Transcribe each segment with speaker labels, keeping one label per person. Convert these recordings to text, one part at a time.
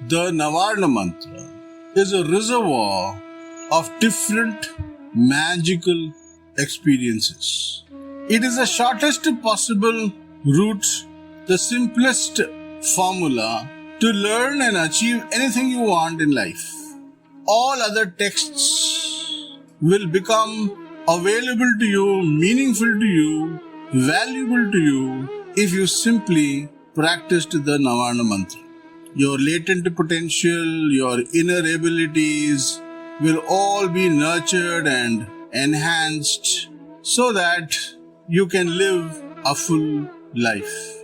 Speaker 1: The Navarna Mantra is a reservoir of different magical experiences. It is the shortest possible route, the simplest formula to learn and achieve anything you want in life. All other texts will become available to you, meaningful to you, valuable to you if you simply practiced the Navarna Mantra. Your latent potential, your inner abilities will all be nurtured and enhanced so that you can live a full life.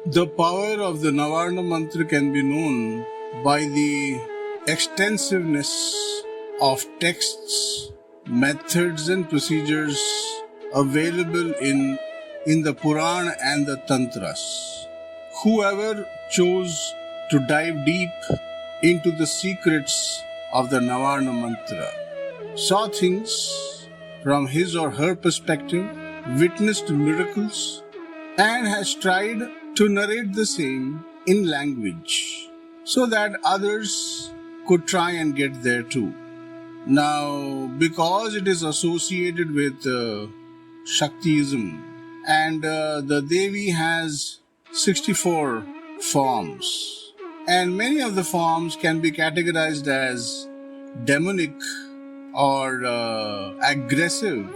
Speaker 1: The power of the Navarna Mantra can be known by the extensiveness of texts, methods and procedures available in the Puran and the Tantras. Whoever chose to dive deep into the secrets of the Navarna Mantra saw things from his or her perspective, witnessed miracles, and has tried to narrate the same in language so that others could try and get there too. Now, because it is associated with Shaktiism and the Devi has 64 forms, and many of the forms can be categorized as demonic or aggressive.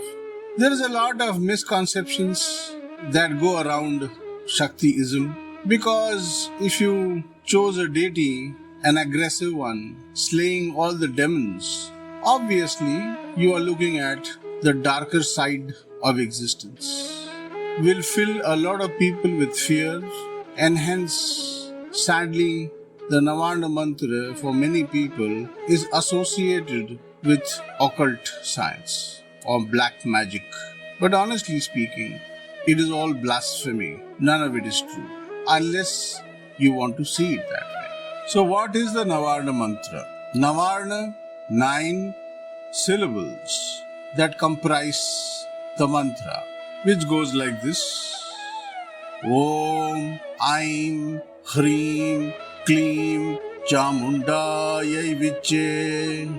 Speaker 1: There is a lot of misconceptions that go around Shaktiism, because if you chose a deity, an aggressive one, slaying all the demons, obviously you are looking at the darker side of existence. Will fill a lot of people with fear, and hence, sadly, the Navarna Mantra for many people is associated with occult science or black magic. But honestly speaking, it is all blasphemy. None of it is true, unless you want to see it that way. So what is the Navarna Mantra? Navarna, 9 syllables that comprise the mantra, which goes like this: Om, Aim, Hreem, Kleem, Chamundayai Viche.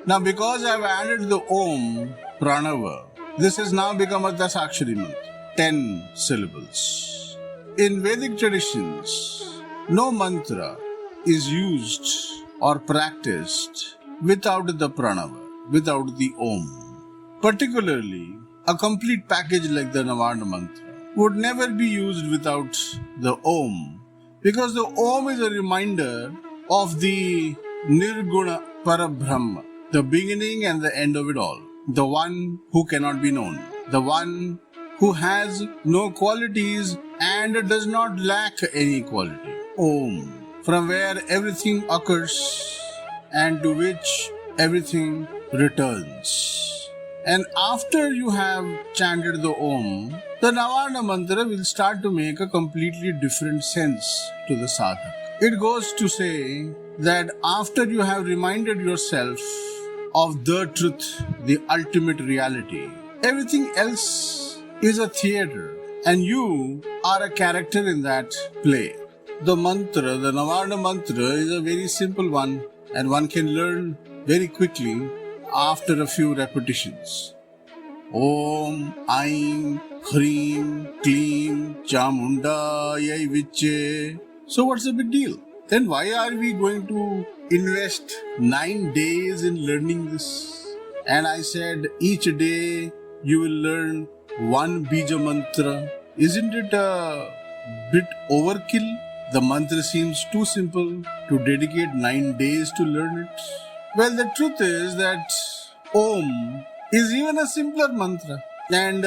Speaker 1: Now, because I have added the Om, Pranava, this has now become a Dasakshari mantra, 10 syllables. In Vedic traditions, no mantra is used or practiced without the Pranava, without the Om. Particularly, a complete package like the Navarna Mantra would never be used without the Om, because the Om is a reminder of the Nirguna Parabrahma, the beginning and the end of it all, the one who cannot be known, the one who has no qualities and does not lack any quality. Om, from where everything occurs and to which everything returns. And after you have chanted the Om, the Navarna Mantra will start to make a completely different sense to the sadhak. It goes to say that after you have reminded yourself of the truth, the ultimate reality, everything else is a theater and you are a character in that play. The mantra, the Navarna Mantra, is a very simple one and one can learn very quickly after a few repetitions. Om, Aim, Hreem, Kleem, Chamundayai Viche. So what's the big deal? Then why are we going to invest 9 days in learning this? And I said each day you will learn one Bija Mantra. Isn't it a bit overkill? The mantra seems too simple to dedicate 9 days to learn it. Well, the truth is that Om is even a simpler mantra. And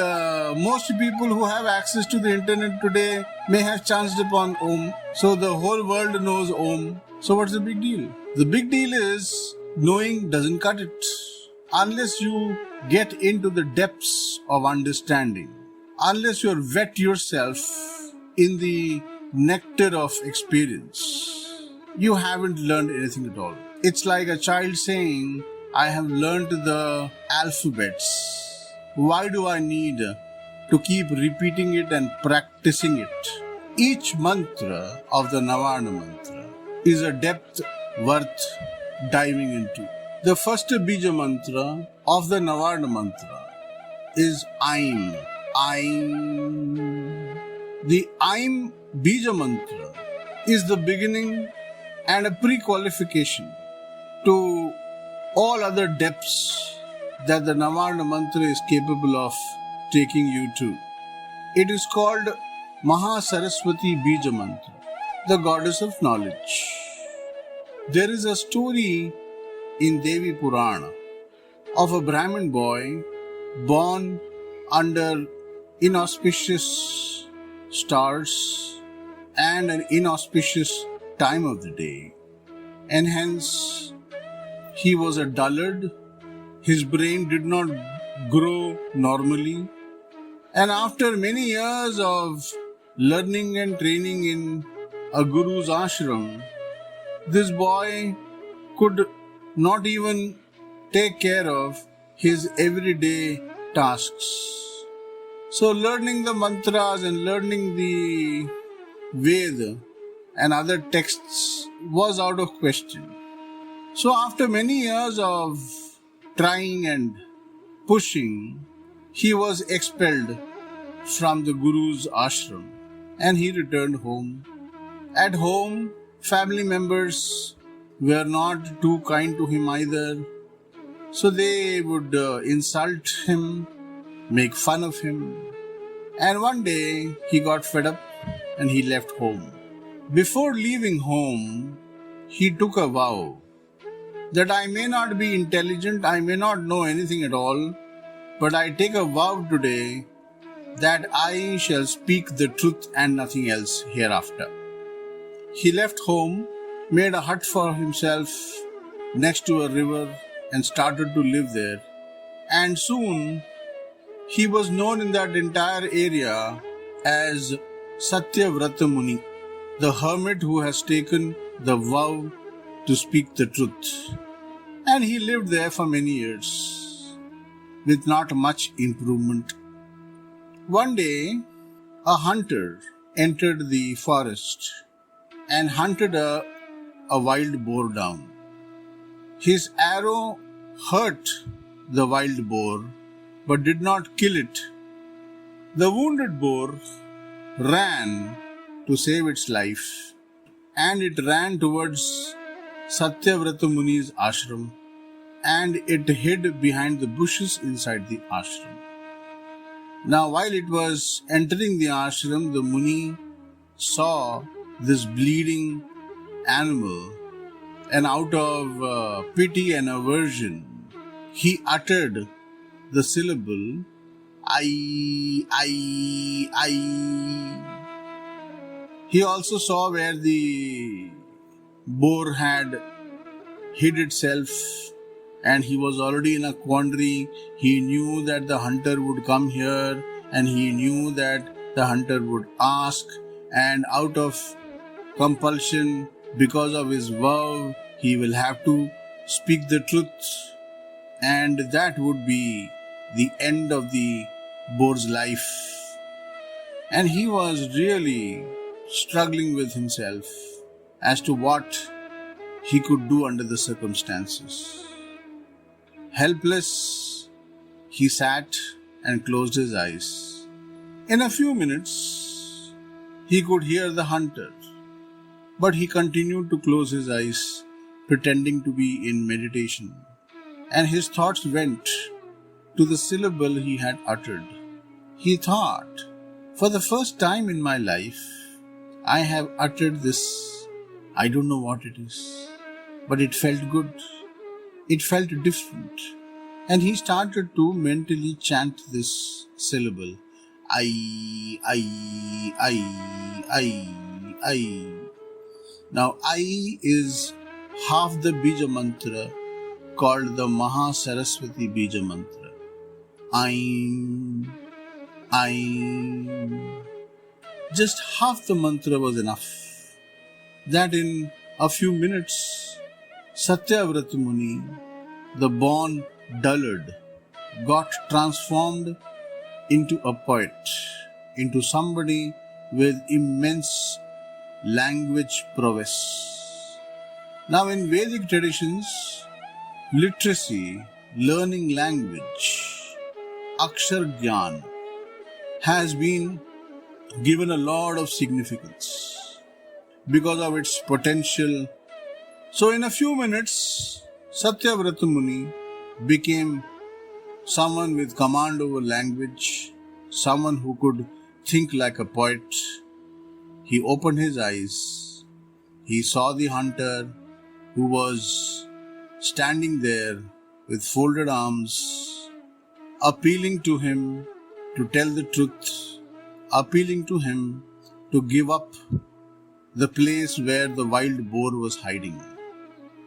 Speaker 1: most people who have access to the internet today may have chanced upon Om. So the whole world knows Om. So what's the big deal? The big deal is knowing doesn't cut it. Unless you get into the depths of understanding, unless you wet yourself in the nectar of experience, you haven't learned anything at all. It's like a child saying, I have learned the alphabets. Why do I need to keep repeating it and practicing it? Each mantra of the Navarna Mantra is a depth worth diving into. The first Bija Mantra of the Navarna Mantra is Aim. Aim. The Aim Bija Mantra is the beginning and a pre-qualification to all other depths that the Navarna Mantra is capable of taking you to. It is called Maha Saraswati Bija Mantra, the goddess of knowledge. There is a story in Devi Purana of a Brahmin boy born under inauspicious stars and an inauspicious time of the day, and hence he was a dullard. His brain did not grow normally, and after many years of learning and training in a guru's ashram, this boy could not even take care of his everyday tasks. So learning the mantras and learning the Veda and other texts was out of question. So after many years of trying and pushing, he was expelled from the Guru's ashram and he returned home. At home, family members were not too kind to him either. So they would insult him, make fun of him. And one day he got fed up and he left home. Before leaving home, he took a vow that I may not be intelligent, I may not know anything at all, but I take a vow today that I shall speak the truth and nothing else hereafter. He left home, made a hut for himself next to a river and started to live there. And soon he was known in that entire area as Vrat Muni, the hermit who has taken the vow to speak the truth. And he lived there for many years with not much improvement. One day, a hunter entered the forest and hunted a wild boar down. His arrow hurt the wild boar but did not kill it. The wounded boar ran to save its life, and it ran towards Satyavrata Muni's ashram, and it hid behind the bushes inside the ashram. Now, while it was entering the ashram, the Muni saw this bleeding animal, and out of pity and aversion, he uttered the syllable I. He also saw where the boar had hid itself and he was already in a quandary. He knew that the hunter would come here and he knew that the hunter would ask, and out of compulsion, because of his vow, he will have to speak the truth, and that would be the end of the boar's life. And he was really struggling with himself as to what he could do under the circumstances. Helpless, he sat and closed his eyes. In a few minutes, he could hear the hunter, but he continued to close his eyes, pretending to be in meditation, and his thoughts went to the syllable he had uttered. He thought, for the first time in my life, I have uttered this. I don't know what it is, but it felt good. It felt different. And he started to mentally chant this syllable. I. Now, I is half the Bija Mantra called the Maha Saraswati Bija Mantra. Aim. Just half the mantra was enough. That in a few minutes, Satyavrata Muni, the born dullard, got transformed into a poet, into somebody with immense language prowess. Now in Vedic traditions, literacy, learning language, Akshar Gyan has been given a lot of significance because of its potential. So in a few minutes, Satyavrata Muni became someone with command over language, someone who could think like a poet. He opened his eyes. He saw the hunter who was standing there with folded arms, appealing to him to tell the truth, appealing to him to give up the place where the wild boar was hiding.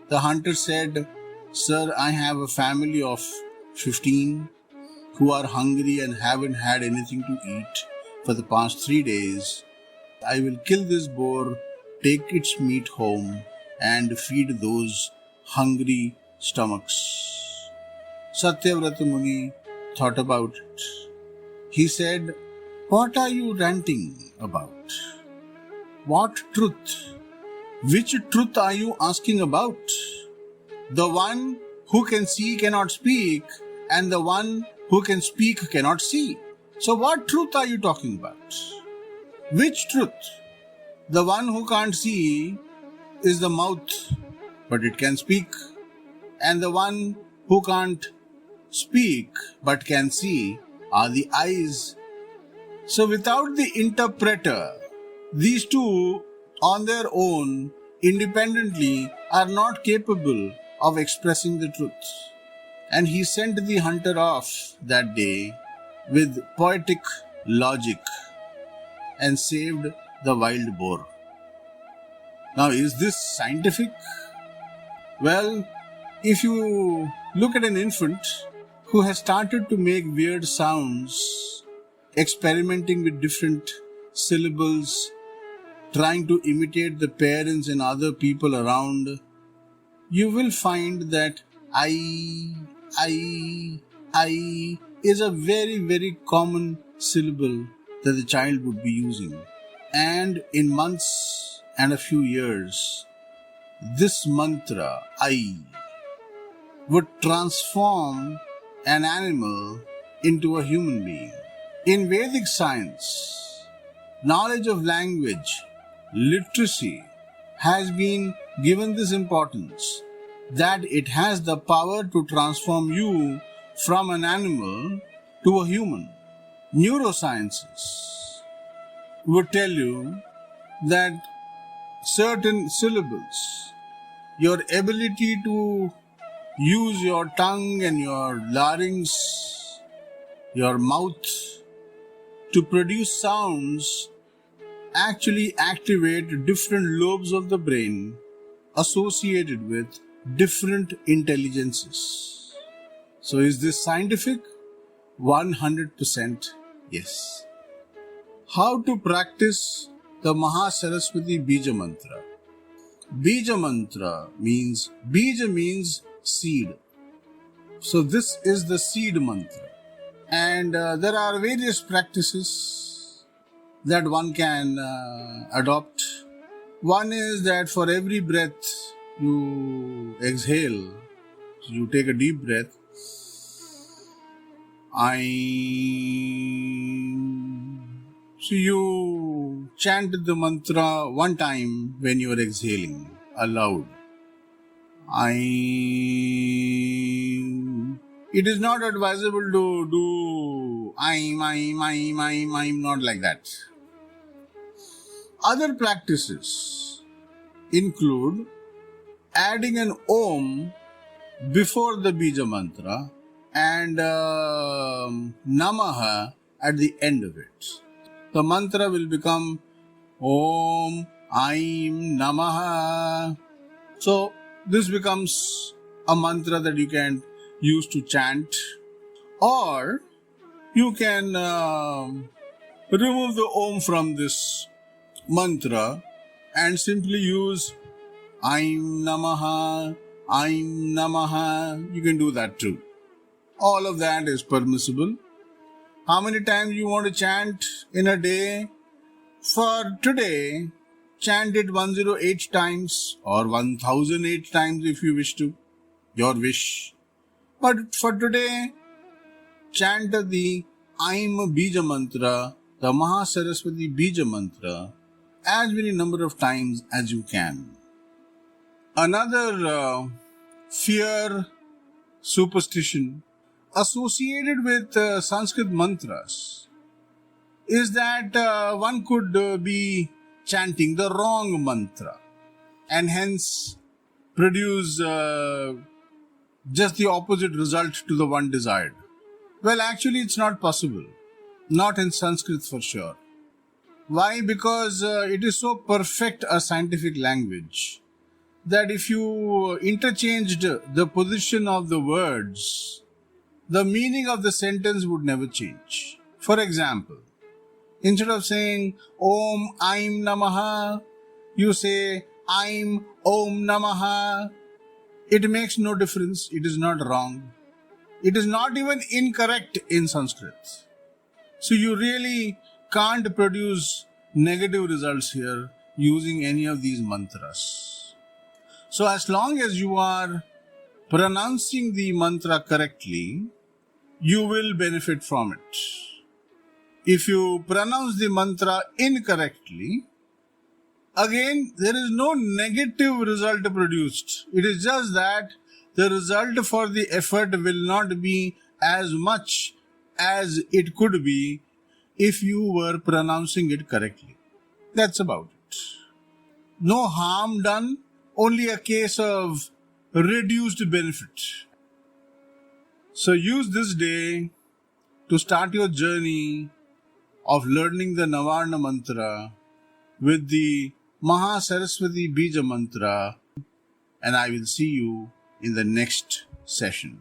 Speaker 1: The hunter said, "Sir, I have a family of 15 who are hungry and haven't had anything to eat for the past 3 days. I will kill this boar, take its meat home, and feed those hungry stomachs." Satyavrata Muni thought about it. He said, "What are you ranting about? What truth? Which truth are you asking about? The one who can see cannot speak, and the one who can speak cannot see. So what truth are you talking about? Which truth? The one who can't see is the mouth, but it can speak. And the one who can't speak but can see are the eyes. So without the interpreter, these two on their own, independently, are not capable of expressing the truth." And he sent the hunter off that day with poetic logic and saved the wild boar. Now, is this scientific? Well, if you look at an infant who has started to make weird sounds, experimenting with different syllables, trying to imitate the parents and other people around, you will find that I is a very, very common syllable that the child would be using. And in months and a few years, this mantra, I, would transform an animal into a human being. In Vedic science, knowledge of language, literacy, has been given this importance that it has the power to transform you from an animal to a human. Neurosciences would tell you that certain syllables, your ability to use your tongue and your larynx, your mouth to produce sounds, actually activate different lobes of the brain associated with different intelligences. So is this scientific? 100% yes. How to practice the Mahasaraswati Bija Mantra? Bija Mantra means, Bija means seed. So this is the seed mantra. And there are various practices that one can adopt. One is that for every breath you exhale, you take a deep breath, so you chant the mantra one time when you are exhaling aloud. It is not advisable to do I'm not like that. Other practices include adding an Om before the Bija Mantra and Namaha at the end of it. The mantra will become Om Aim Namaha. So this becomes a mantra that you can use to chant, or you can remove the Om from this mantra and simply use Aim Namaha, Aim Namaha. You can do that too. All of that is permissible. How many times you want to chant in a day? For today, chant it 108 times or 1008 times if you wish to, your wish. But for today, chant the Aim Bija Mantra, the Mahasaraswati Bija Mantra, as many number of times as you can. Another fear, superstition associated with Sanskrit mantras is that one could be chanting the wrong mantra and hence produce just the opposite result to the one desired. Well, actually it's not possible. Not in Sanskrit for sure. Why? Because it is so perfect a scientific language that if you interchanged the position of the words, the meaning of the sentence would never change. For example, instead of saying Om Aim Namaha, you say Aim Om Namaha. It makes no difference. It is not wrong. It is not even incorrect in Sanskrit. So you really can't produce negative results here using any of these mantras. So as long as you are pronouncing the mantra correctly, you will benefit from it. If you pronounce the mantra incorrectly, again, there is no negative result produced. It is just that the result for the effort will not be as much as it could be if you were pronouncing it correctly. That's about it. No harm done, only a case of reduced benefit. So use this day to start your journey of learning the Navarna Mantra with the Mahasaraswati Bija Mantra, and I will see you in the next session.